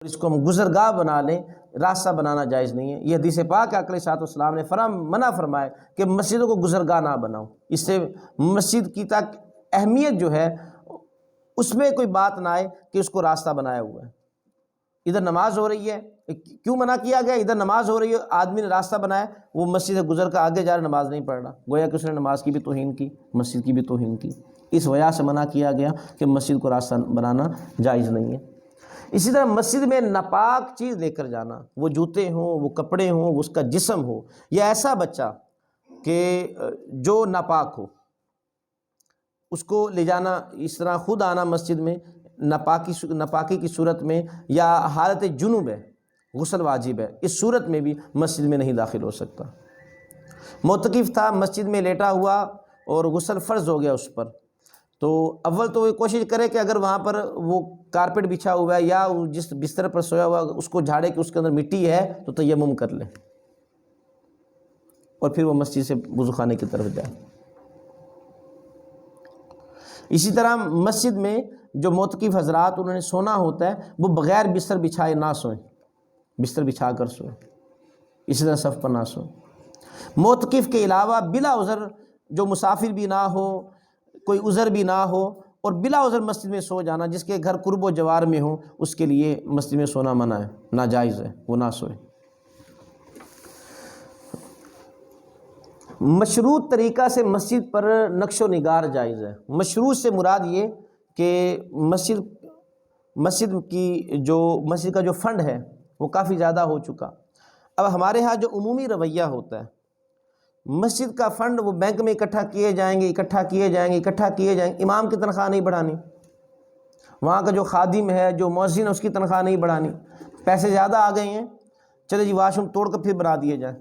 اس کو ہم گزرگاہ بنا لیں، راستہ بنانا جائز نہیں ہے۔ یہ حدیث پاک ہے، اقلیٰ صاحب السلام نے منع فرمایا کہ مسجدوں کو گزرگاہ نہ بناؤ۔ اس سے مسجد کی تک اہمیت جو ہے اس میں کوئی بات نہ آئے کہ اس کو راستہ بنایا ہوا ہے۔ ادھر نماز ہو رہی ہے، کیوں منع کیا گیا؟ ادھر نماز ہو رہی ہے، آدمی نے راستہ بنایا، وہ مسجد سے گزر کر آگے جا رہا نماز نہیں پڑھ رہا، گویا کہ اس نے نماز کی بھی توہین کی، مسجد کی بھی توہین کی۔ اس وجہ سے منع کیا گیا کہ مسجد کو راستہ بنانا جائز نہیں ہے۔ اسی طرح مسجد میں ناپاک چیز لے کر جانا، وہ جوتے ہوں، وہ کپڑے ہوں، اس کا جسم ہو، یا ایسا بچہ کہ جو ناپاک ہو، اس کو لے جانا، اس طرح خود آنا مسجد میں ناپاکی کی صورت میں، یا حالت جنوب ہے، غسل واجب ہے، اس صورت میں بھی مسجد میں نہیں داخل ہو سکتا۔ معتکف تھا، مسجد میں لیٹا ہوا اور غسل فرض ہو گیا اس پر، تو اول تو وہ کوشش کرے کہ اگر وہاں پر وہ کارپیٹ بچھا ہوا ہے یا جس بستر پر سویا ہوا اس کو جھاڑے کہ اس کے اندر مٹی ہے تو تیمم کر لے، اور پھر وہ مسجد سے وضو خانے کی طرف جائے۔ اسی طرح مسجد میں جو معتکف حضرات انہوں نے سونا ہوتا ہے وہ بغیر بستر بچھائے نہ سوئیں، بستر بچھا کر سوئیں، اسی طرح صف پر نہ سوئیں۔ معتکف کے علاوہ بلا عذر جو مسافر بھی نہ ہو، کوئی عذر بھی نہ ہو، اور بلا عذر مسجد میں سو جانا، جس کے گھر قرب و جوار میں ہو، اس کے لیے مسجد میں سونا منع ہے، ناجائز ہے، وہ نہ سوئے۔ مشروط طریقہ سے مسجد پر نقش و نگار جائز ہے۔ مشروط سے مراد یہ کہ مسجد کا جو فنڈ ہے وہ کافی زیادہ ہو چکا۔ اب ہمارے ہاں جو عمومی رویہ ہوتا ہے، مسجد کا فنڈ وہ بینک میں اکٹھا کیے جائیں گے، امام کی تنخواہ نہیں بڑھانی، وہاں کا جو خادم ہے، جو مؤذن ہے، اس کی تنخواہ نہیں بڑھانی، پیسے زیادہ آ گئے ہیں، چلے جی واش روم توڑ کر پھر بنا دیے جائیں،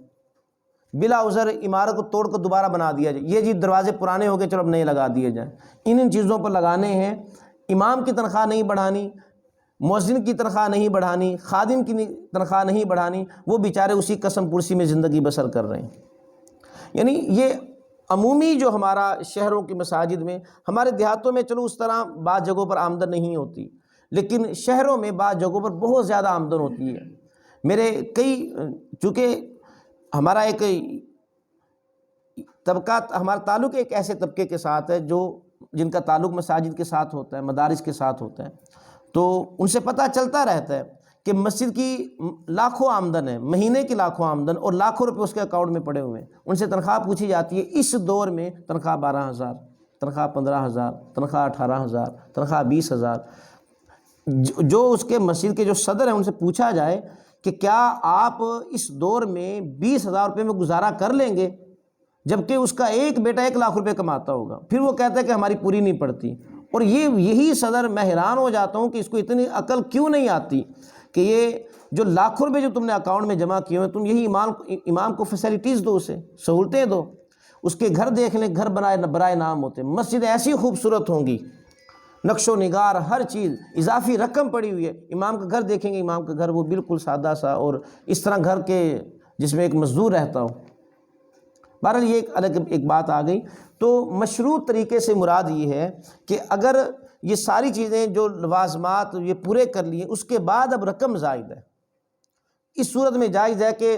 بلا عذر عمارت کو توڑ کر دوبارہ بنا دیا جائے، یہ جی دروازے پرانے ہو گئے چلو اب نئے لگا دیے جائیں، ان چیزوں پر لگانے ہیں۔ امام کی تنخواہ نہیں بڑھانی، مؤذن کی تنخواہ نہیں بڑھانی، خادم کی تنخواہ نہیں بڑھانی، وہ بیچارے اسی قسم پرسی میں زندگی بسر کر رہے ہیں۔ یعنی یہ عمومی جو ہمارا شہروں کی مساجد میں، ہمارے دیہاتوں میں چلو اس طرح بعض جگہوں پر آمدن نہیں ہوتی، لیکن شہروں میں بعض جگہوں پر بہت زیادہ آمدن ہوتی ہے۔ میرے چونکہ ہمارا ایک طبقات، ہمارا تعلق ایک ایسے طبقے کے ساتھ ہے جن کا تعلق مساجد کے ساتھ ہوتا ہے، مدارس کے ساتھ ہوتا ہے، تو ان سے پتہ چلتا رہتا ہے کہ مسجد کی لاکھوں آمدن ہے، مہینے کی لاکھوں آمدن، اور لاکھوں روپے اس کے اکاؤنٹ میں پڑے ہوئے ہیں۔ ان سے تنخواہ پوچھی جاتی ہے، اس دور میں تنخواہ 12,000، تنخواہ 15,000، تنخواہ 18,000، تنخواہ 20,000۔ جو اس کے مسجد کے جو صدر ہیں ان سے پوچھا جائے کہ کیا آپ اس دور میں 20,000 روپے میں گزارا کر لیں گے، جبکہ اس کا ایک بیٹا 1,00,000 روپے کماتا ہوگا، پھر وہ کہتا ہے کہ ہماری پوری نہیں پڑتی۔ اور یہی صدر، میں حیران ہو جاتا ہوں کہ اس کو اتنی عقل کیوں نہیں آتی کہ یہ جو لاکھوں روپے جو تم نے اکاؤنٹ میں جمع کیے ہوئے، تم یہی امام کو فیسلٹیز دو، اسے سہولتیں دو، اس کے گھر دیکھ لیں، گھر برائے نام ہوتے، مسجد ایسی خوبصورت ہوں گی، نقش و نگار، ہر چیز، اضافی رقم پڑی ہوئی ہے۔ امام کا گھر دیکھیں گے، امام کا گھر وہ بالکل سادہ سا، اور اس طرح گھر کے جس میں ایک مزدور رہتا ہو۔ بہرحال یہ ایک الگ بات آ گئی۔ تو مشروط طریقے سے مراد یہ ہے کہ اگر یہ ساری چیزیں جو لوازمات یہ پورے کر لیے، اس کے بعد اب رقم زائد ہے، اس صورت میں جائز ہے کہ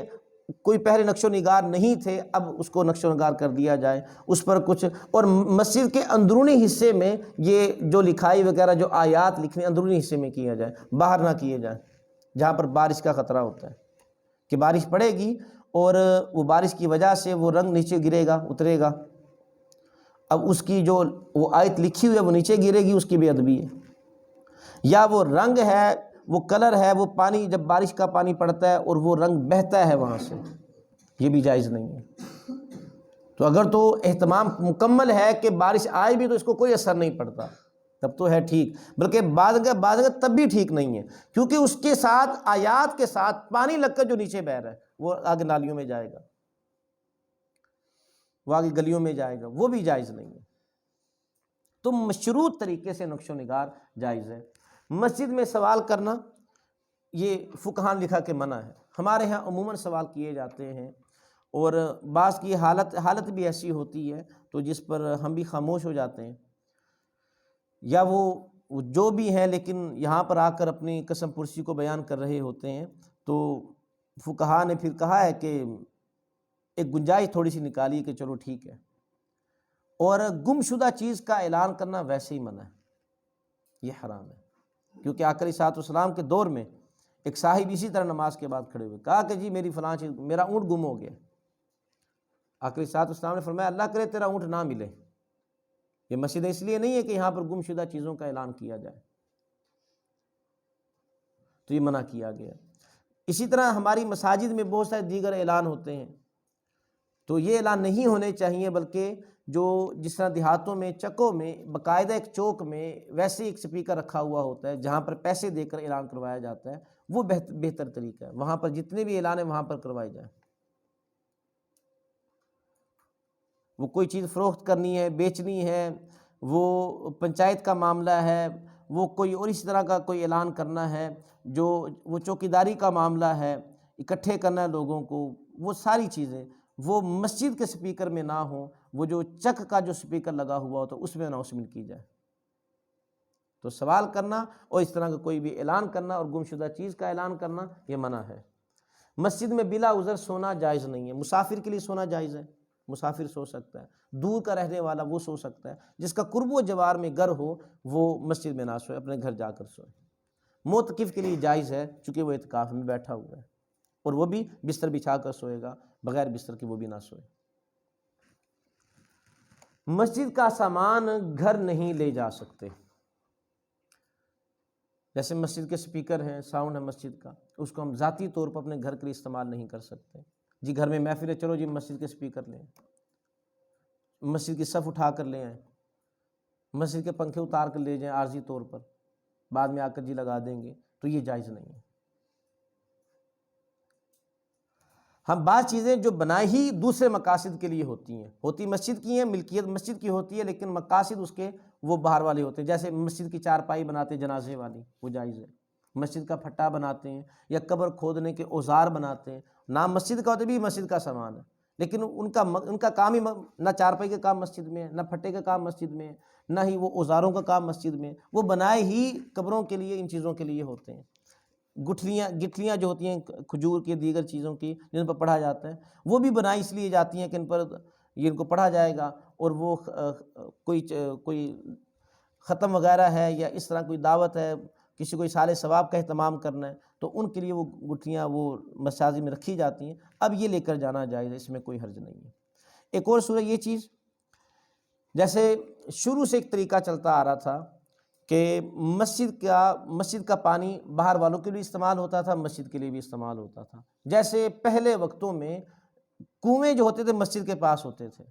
کوئی پہلے نقش و نگار نہیں تھے، اب اس کو نقش و نگار کر دیا جائے، اس پر کچھ، اور مسجد کے اندرونی حصے میں یہ جو لکھائی وغیرہ جو آیات لکھنے اندرونی حصے میں کیا جائے، باہر نہ کیے جائیں، جہاں پر بارش کا خطرہ ہوتا ہے کہ بارش پڑے گی اور وہ بارش کی وجہ سے وہ رنگ نیچے گرے گا، اترے گا، اب اس کی جو وہ آیت لکھی ہوئی ہے وہ نیچے گرے گی، اس کی بے ادبی ہے۔ یا وہ رنگ ہے، وہ کلر ہے، وہ پانی جب بارش کا پانی پڑتا ہے اور وہ رنگ بہتا ہے وہاں سے، یہ بھی جائز نہیں ہے۔ تو اگر تو اہتمام مکمل ہے کہ بارش آئے بھی تو اس کو کوئی اثر نہیں پڑتا، تب تو ہے ٹھیک، بلکہ بعض تب بھی ٹھیک نہیں ہے، کیونکہ اس کے ساتھ آیات کے ساتھ پانی لگ کر جو نیچے بہہ رہا ہے وہ آگے نالیوں میں جائے گا، وہ آگے گلیوں میں جائے گا، وہ بھی جائز نہیں ہے۔ تو مشروط طریقے سے نقش و نگار جائز ہے۔ مسجد میں سوال کرنا یہ فقہاء نے لکھا کہ منع ہے۔ ہمارے ہاں عموماً سوال کیے جاتے ہیں، اور بعض کی حالت بھی ایسی ہوتی ہے تو جس پر ہم بھی خاموش ہو جاتے ہیں، یا وہ وہ جو بھی ہیں لیکن یہاں پر آ کر اپنی قسم پرسی کو بیان کر رہے ہوتے ہیں، تو فقہا نے پھر کہا ہے کہ ایک گنجائش تھوڑی سی نکالی کہ چلو ٹھیک ہے، اور گم شدہ چیز کا اعلان کرنا ویسے ہی منع ہے، یہ حرام ہے، کیونکہ آقا علیہ الصلوۃ والسلام کے دور میں ایک صاحب اسی طرح نماز کے بعد کھڑے ہوئے، کہا کہ جی میری فلاں چیز، میرا اونٹ گم ہو گیا۔ آقا علیہ الصلوۃ والسلام نے فرمایا اللہ کرے تیرا اونٹ نہ ملے۔ یہ مسجد اس لیے نہیں ہے کہ یہاں پر گم شدہ چیزوں کا اعلان کیا جائے، تو یہ منع کیا گیا۔ اسی طرح ہماری مساجد میں بہت سارے دیگر اعلان ہوتے ہیں، تو یہ اعلان نہیں ہونے چاہیے، بلکہ جو جس طرح دیہاتوں میں چکوں میں باقاعدہ ایک چوک میں ویسے ایک سپیکر رکھا ہوا ہوتا ہے جہاں پر پیسے دے کر اعلان کروایا جاتا ہے، وہ بہتر طریقہ ہے، وہاں پر جتنے بھی اعلان ہیں وہاں پر کروائے جائیں۔ وہ کوئی چیز فروخت کرنی ہے، بیچنی ہے، وہ پنچایت کا معاملہ ہے، وہ کوئی اور اسی طرح کا کوئی اعلان کرنا ہے، جو وہ چوکیداری کا معاملہ ہے، اکٹھے کرنا ہے لوگوں کو، وہ ساری چیزیں وہ مسجد کے سپیکر میں نہ ہوں، وہ جو چک کا جو سپیکر لگا ہوا ہو تو اس میں اناؤنسمنٹ کی جائے۔ تو سوال کرنا اور اس طرح کا کوئی بھی اعلان کرنا اور گمشدہ چیز کا اعلان کرنا یہ منع ہے۔ مسجد میں بلا عذر سونا جائز نہیں ہے، مسافر کے لیے سونا جائز ہے، مسافر سو سکتا ہے، دور کا رہنے والا وہ سو سکتا ہے، جس کا قرب و جوار میں گھر ہو وہ مسجد میں نہ سوئے، اپنے گھر جا کر سوئے۔ معتکف کے لیے جائز ہے چونکہ وہ اعتکاف میں بیٹھا ہوا ہے، اور وہ بھی بستر بچھا کر سوئے گا، بغیر بستر کے وہ بھی نہ سوئے۔ مسجد کا سامان گھر نہیں لے جا سکتے، جیسے مسجد کے سپیکر ہیں، ساؤنڈ ہے مسجد کا، اس کو ہم ذاتی طور پر اپنے گھر کے لیے استعمال نہیں کر سکتے۔ جی گھر میں محفل ہے، چلو جی مسجد کے سپیکر لیں، مسجد کی صف اٹھا کر لے آئیں، مسجد کے پنکھے اتار کر لے جائیں عارضی طور پر، بعد میں آ کر جی لگا دیں گے، تو یہ جائز نہیں ہے۔ ہم بعض چیزیں جو بنائی ہی دوسرے مقاصد کے لیے ہوتی مسجد کی ہیں، ملکیت مسجد کی ہوتی ہے، لیکن مقاصد اس کے وہ باہر والے ہوتے ہیں، جیسے مسجد کی چارپائی بناتے ہیں جنازے والی، وہ جائز ہے۔ مسجد کا پھٹا بناتے ہیں یا قبر کھودنے کے اوزار بناتے ہیں، نام مسجد کا ہوتا بھی مسجد کا سامان ہے، لیکن ان کا کام ہی نہ چارپائی کا کام مسجد میں ہے، نہ پھٹے کا کام مسجد میں ہے، نہ ہی وہ اوزاروں کا کام مسجد میں ہے، وہ بنائے ہی قبروں کے لیے، ان چیزوں کے لیے ہوتے ہیں۔ گٹھلیاں جو ہوتی ہیں کھجور کی دیگر چیزوں کی جن پر پڑھا جاتا ہے، وہ بھی بنائی اس لیے جاتی ہیں کہ ان پر ان کو پڑھا جائے گا، اور وہ کوئی ختم وغیرہ ہے یا اس طرح کوئی دعوت ہے، کسی کو اصحال ثواب کا اہتمام کرنا ہے، تو ان کے لیے وہ گٹھلیاں وہ مساجد میں رکھی جاتی ہیں، اب یہ لے کر جانا جائز ہے، اس میں کوئی حرج نہیں ہے۔ ایک اور صورت یہ چیز، جیسے شروع سے ایک طریقہ چلتا آ رہا تھا کہ مسجد کا پانی باہر والوں کے لیے استعمال ہوتا تھا، مسجد کے لیے بھی استعمال ہوتا تھا۔ جیسے پہلے وقتوں میں کنویں جو ہوتے تھے مسجد کے پاس ہوتے تھے،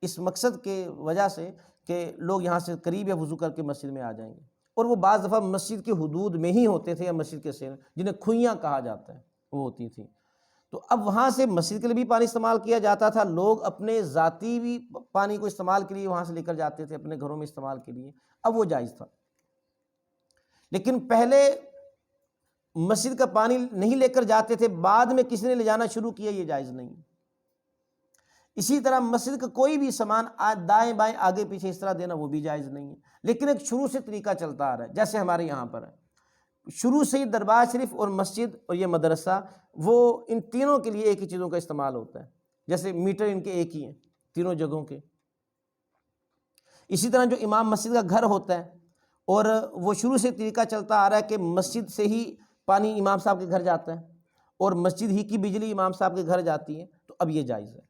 اس مقصد کے وجہ سے کہ لوگ یہاں سے قریب یا وضو کر کے مسجد میں آ جائیں گے، اور وہ بعض دفعہ مسجد کی حدود میں ہی ہوتے تھے، یا مسجد کے سین جنہیں کھوئیاں کہا جاتا ہے وہ ہوتی تھیں، تو اب وہاں سے مسجد کے لیے بھی پانی استعمال کیا جاتا تھا، لوگ اپنے ذاتی بھی پانی کو استعمال کے لیے وہاں سے لے کر جاتے تھے اپنے گھروں میں استعمال کے لیے، اب وہ جائز تھا۔ لیکن پہلے مسجد کا پانی نہیں لے کر جاتے تھے، بعد میں کسی نے لے جانا شروع کیا، یہ جائز نہیں۔ اسی طرح مسجد کا کوئی بھی سامان دائیں بائیں آگے پیچھے اس طرح دینا، وہ بھی جائز نہیں ہے، لیکن ایک شروع سے طریقہ چلتا آ رہا ہے، جیسے ہمارے یہاں پر ہے، شروع سے ہی دربار شریف اور مسجد اور یہ مدرسہ، وہ ان تینوں کے لیے ایک ہی چیزوں کا استعمال ہوتا ہے، جیسے میٹر ان کے ایک ہی ہیں تینوں جگہوں کے۔ اسی طرح جو امام مسجد کا گھر ہوتا ہے، اور وہ شروع سے طریقہ چلتا آ رہا ہے کہ مسجد سے ہی پانی امام صاحب کے گھر جاتا ہے، اور مسجد ہی کی بجلی امام صاحب کے گھر جاتی ہے، تو اب یہ جائز ہے۔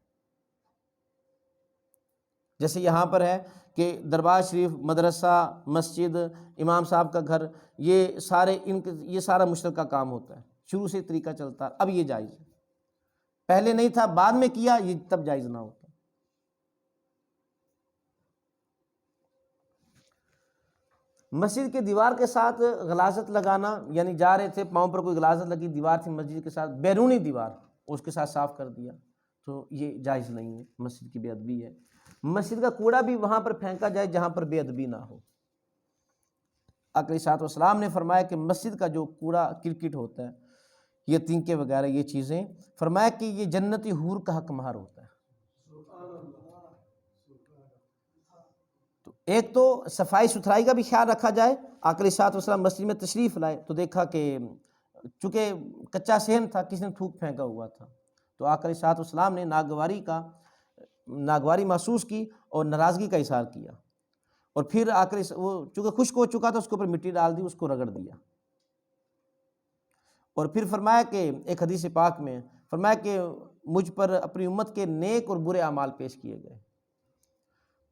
جیسے یہاں پر ہے کہ دربار شریف، مدرسہ، مسجد، امام صاحب کا گھر، یہ سارا مشترکہ کام ہوتا ہے، شروع سے طریقہ چلتا ہے، اب یہ جائز ہے۔ پہلے نہیں تھا، بعد میں کیا، یہ تب جائز نہ ہوتا۔ مسجد کے دیوار کے ساتھ غلاظت لگانا، یعنی جا رہے تھے، پاؤں پر کوئی غلاظت لگی، دیوار تھی مسجد کے ساتھ، بیرونی دیوار، اس کے ساتھ صاف کر دیا، تو یہ جائز نہیں ہے، مسجد کی بے ادبی ہے۔ مسجد کا کوڑا بھی وہاں پر پھینکا جائے جہاں پر بے ادبی نہ ہو۔ آقا علیہ الصلوۃ والسلام نے فرمایا کہ مسجد کا جو کوڑا کرکٹ ہوتا ہے، یہ تینکے وغیرہ یہ چیزیں، فرمایا کہ یہ جنتی حور کا حق مہار ہوتا ہے۔ تو ایک تو صفائی ستھرائی کا بھی خیال رکھا جائے۔ آقا علیہ الصلوۃ والسلام مسجد میں تشریف لائے تو دیکھا کہ چونکہ کچا صحن تھا، کسی نے تھوک پھینکا ہوا تھا، تو آقا علیہ الصلوۃ والسلام نے ناگواری محسوس کی اور ناراضگی کا اظہار کیا، اور پھر وہ چونکہ خشک ہو چکا تھا اس کے اوپر مٹی ڈال دی، اس کو رگڑ دیا، اور پھر فرمایا کہ ایک حدیث پاک میں فرمایا کہ مجھ پر اپنی امت کے نیک اور برے اعمال پیش کیے گئے۔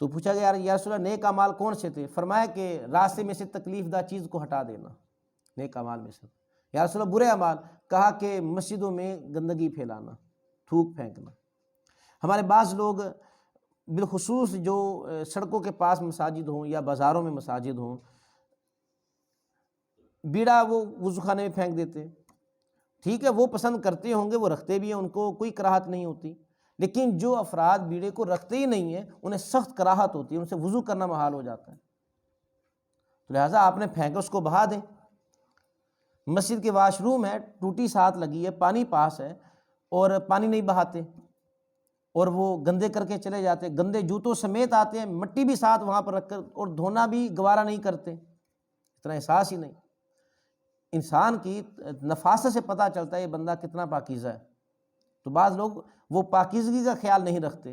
تو پوچھا گیا یا رسول اللہ نیک اعمال کون سے تھے؟ فرمایا کہ راستے میں سے تکلیف دہ چیز کو ہٹا دینا نیک اعمال میں سے۔ یا رسول اللہ برے اعمال؟ کہا کہ مسجدوں میں گندگی پھیلانا، تھوک پھینکنا۔ ہمارے بعض لوگ بالخصوص جو سڑکوں کے پاس مساجد ہوں یا بازاروں میں مساجد ہوں، بیڑا وہ وضو خانے میں پھینک دیتے، ٹھیک ہے وہ پسند کرتے ہوں گے، وہ رکھتے بھی ہیں، ان کو کوئی کراہت نہیں ہوتی، لیکن جو افراد بیڑے کو رکھتے ہی نہیں ہیں انہیں سخت کراہت ہوتی ہے، ان سے وضو کرنا محال ہو جاتا ہے، تو لہٰذا آپ نے پھینکا اس کو بہا دیں۔ مسجد کے واش روم ہے، ٹوٹی ساتھ لگی ہے، پانی پاس ہے، اور پانی نہیں بہاتے اور وہ گندے کر کے چلے جاتے، گندے جوتوں سمیت آتے ہیں، مٹی بھی ساتھ وہاں پر رکھ کر، اور دھونا بھی گوارا نہیں کرتے، اتنا احساس ہی نہیں۔ انسان کی نفاست سے پتہ چلتا ہے یہ بندہ کتنا پاکیزہ ہے، تو بعض لوگ وہ پاکیزگی کا خیال نہیں رکھتے۔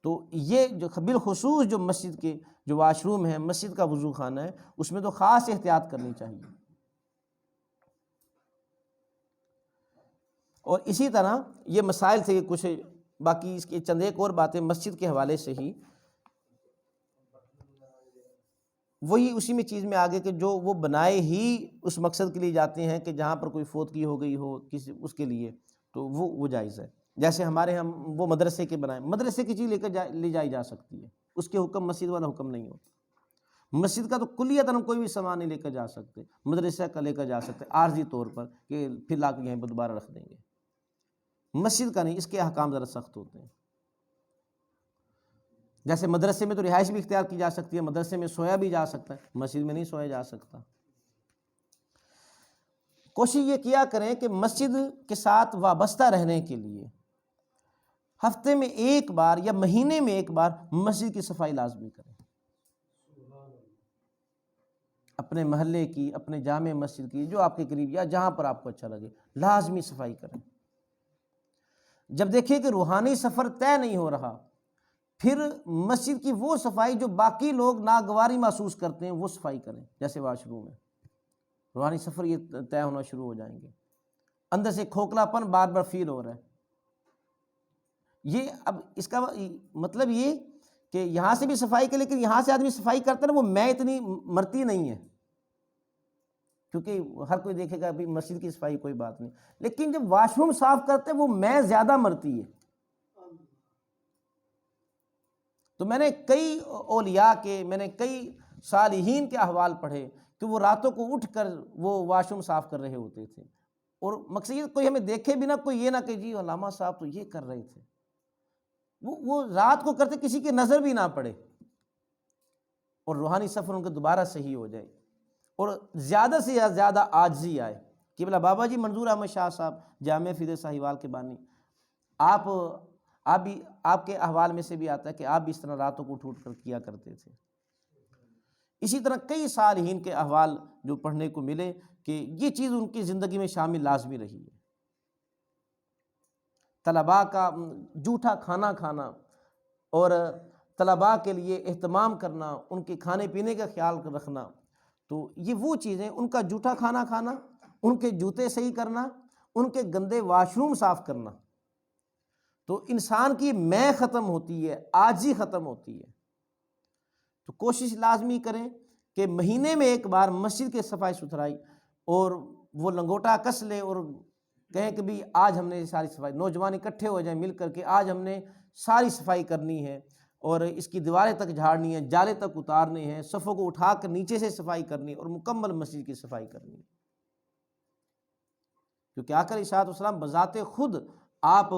تو یہ جو بالخصوص جو مسجد کے جو واش روم ہے، مسجد کا وضو خانہ ہے، اس میں تو خاص احتیاط کرنی چاہیے۔ اور اسی طرح یہ مسائل تھے کچھ، باقی اس کی چند ایک اور باتیں مسجد کے حوالے سے ہی، وہی اسی میں چیز میں آگے کہ جو وہ بنائے ہی اس مقصد کے لیے جاتے ہیں کہ جہاں پر کوئی فوتگی ہو گئی ہو کسی اس کے لیے، تو وہ جائز ہے۔ جیسے ہمارے ہم وہ مدرسے کے بنائے، مدرسے کی چیز لے جائی جا سکتی ہے، اس کے حکم مسجد والا حکم نہیں ہوتا۔ مسجد کا تو کلیتاً کوئی بھی سامان نہیں لے کر جا سکتے، مدرسہ کا لے کر جا سکتے عارضی طور پر کہ پھر لا کے یہیں پر دوبارہ رکھ دیں گے، مسجد کا نہیں، اس کے احکام ذرا سخت ہوتے ہیں۔ جیسے مدرسے میں تو رہائش بھی اختیار کی جا سکتی ہے، مدرسے میں سویا بھی جا سکتا ہے، مسجد میں نہیں سویا جا سکتا۔ کوشش یہ کیا کریں کہ مسجد کے ساتھ وابستہ رہنے کے لیے ہفتے میں ایک بار یا مہینے میں ایک بار مسجد کی صفائی لازمی کریں، اپنے محلے کی، اپنے جامع مسجد کی جو آپ کے قریب یا جہاں پر آپ کو اچھا لگے لازمی صفائی کریں۔ جب دیکھیں کہ روحانی سفر طے نہیں ہو رہا، پھر مسجد کی وہ صفائی جو باقی لوگ ناگواری محسوس کرتے ہیں وہ صفائی کریں، جیسے واش روم ہے، روحانی سفر یہ طے ہونا شروع ہو جائیں گے، اندر سے کھوکھلا پن بار بار فیل ہو رہا ہے، یہ اب اس کا مطلب یہ کہ یہاں سے بھی صفائی کرے، لیکن یہاں سے آدمی صفائی کرتا ہے نا، وہ میں اتنی مرتی نہیں ہے، کیونکہ ہر کوئی دیکھے گا ابھی مسجد کی صفائی کوئی بات نہیں، لیکن جب واش روم صاف کرتے وہ میں زیادہ مرتی ہے۔ تو میں نے کئی اولیاء کے، میں نے کئی صالحین کے احوال پڑھے کہ وہ راتوں کو اٹھ کر وہ واش روم صاف کر رہے ہوتے تھے، اور مقصد یہ کوئی ہمیں دیکھے بھی نہ، کوئی یہ نہ کہ جی علامہ صاحب تو یہ کر رہے تھے، وہ رات کو کرتے کسی کی نظر بھی نہ پڑے، اور روحانی سفر ان کے دوبارہ صحیح ہو جائے، اور زیادہ سے زیادہ عاجزی آئے۔ قبلہ بابا جی منظور احمد شاہ صاحب جامع فیض ساہیوال کے بانی، آپ کے احوال میں سے بھی آتا ہے کہ آپ بھی اس طرح راتوں کو اٹھ کر کیا کرتے تھے۔ اسی طرح کئی صالحین کے احوال جو پڑھنے کو ملے کہ یہ چیز ان کی زندگی میں شامل لازمی رہی ہے۔ طلباء کا جھوٹا کھانا کھانا اور طلباء کے لیے اہتمام کرنا، ان کے کھانے پینے کا خیال رکھنا، تو یہ وہ چیزیں، ان کا جھوٹا کھانا کھانا، ان کے جوتے صحیح کرنا، ان کے گندے واش روم صاف کرنا، تو انسان کی میں ختم ہوتی ہے، عاجزی ختم ہوتی ہے۔ تو کوشش لازمی کریں کہ مہینے میں ایک بار مسجد کے صفائی ستھرائی، اور وہ لنگوٹا کس لے اور کہیں کہ بھی آج ہم نے ساری صفائی، نوجوان اکٹھے ہو جائیں مل کر کے آج ہم نے ساری صفائی کرنی ہے، اور اس کی دیواریں تک جھاڑنی ہے، جالے تک اتارنے ہیں، صفوں کو اٹھا کر نیچے سے صفائی کرنی ہے، اور مکمل مسجد کی صفائی کرنی ہے۔ کیونکہ آقا علیہ الصلوۃ والسلام بذات خود آپ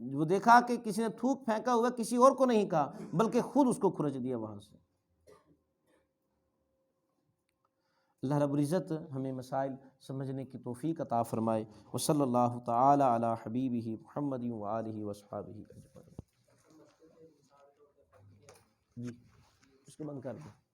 وہ دیکھا کہ کسی نے تھوک پھینکا ہوا، کسی اور کو نہیں کہا بلکہ خود اس کو کھرچ دیا وہاں سے۔ اللہ رب العزت ہمیں مسائل سمجھنے کی توفیق عطا فرمائے، وصلی اللہ تعالی علی حبیبہ محمد وآلہ وصحبہ اجمعین۔ جی اس کو بند کر دیں.